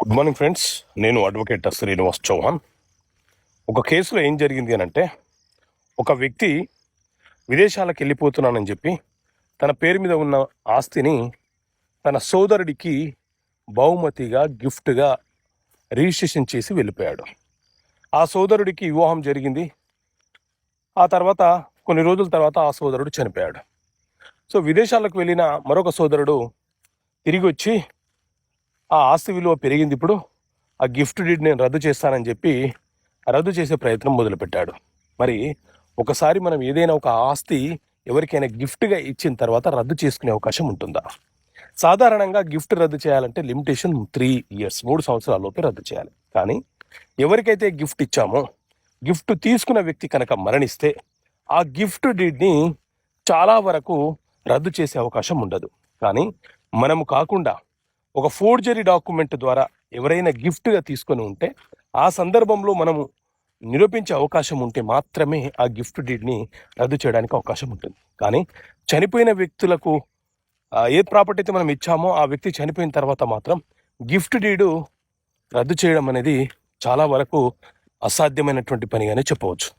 Good morning friends. నేను advocate Srinivas Chauhan. ఒక కేసులో ఏం జరిగింది అని అంటే, ఒక వ్యక్తి విదేశాలకు వెళ్ళిపోతున్నానని చెప్పి తన పేరు మీద ఉన్న ఆస్తిని తన సోదరుడికి బహుమతిగా గిఫ్ట్గా రిజిస్ట్రేషన్ చేసి వెళ్ళిపోయాడు. ఆ సోదరుడికి వివాహం జరిగింది. ఆ తర్వాత కొన్ని రోజుల తర్వాత ఆ సోదరుడు చనిపోయాడు. సో విదేశాలకు వెళ్ళిన మరొక సోదరుడు తిరిగి వచ్చి ఆ ఆస్తి విలువ పెరిగింది, ఇప్పుడు ఆ గిఫ్ట్ డీడ్ నేను రద్దు చేస్తానని చెప్పి రద్దు చేసే ప్రయత్నం మొదలుపెట్టాడు. మరి ఒకసారి మనం ఏదైనా ఒక ఆస్తి ఎవరికైనా గిఫ్ట్గా ఇచ్చిన తర్వాత రద్దు చేసుకునే అవకాశం ఉంటుందా? సాధారణంగా గిఫ్ట్ రద్దు చేయాలంటే లిమిటేషన్ 3 years, 3 సంవత్సరాలలోపే రద్దు చేయాలి. కానీ ఎవరికైతే గిఫ్ట్ ఇచ్చామో గిఫ్ట్ తీసుకున్న వ్యక్తి కనుక మరణిస్తే ఆ గిఫ్ట్ డీడ్ని చాలా వరకు రద్దు చేసే అవకాశం ఉండదు. కానీ మనము కాకుండా ఒక ఫోర్జరీ డాక్యుమెంట్ ద్వారా ఎవరైనా గిఫ్ట్గా తీసుకొని ఉంటే ఆ సందర్భంలో మనము నిరూపించే అవకాశం ఉంటే మాత్రమే ఆ గిఫ్ట్ డీడ్ని రద్దు చేయడానికి అవకాశం ఉంటుంది. కానీ చనిపోయిన వ్యక్తులకు ఏ ప్రాపర్టీ అయితే మనం ఇచ్చామో ఆ వ్యక్తి చనిపోయిన తర్వాత మాత్రం గిఫ్ట్ డీడు రద్దు చేయడం అనేది చాలా వరకు అసాధ్యమైనటువంటి పనిగానే చెప్పవచ్చు.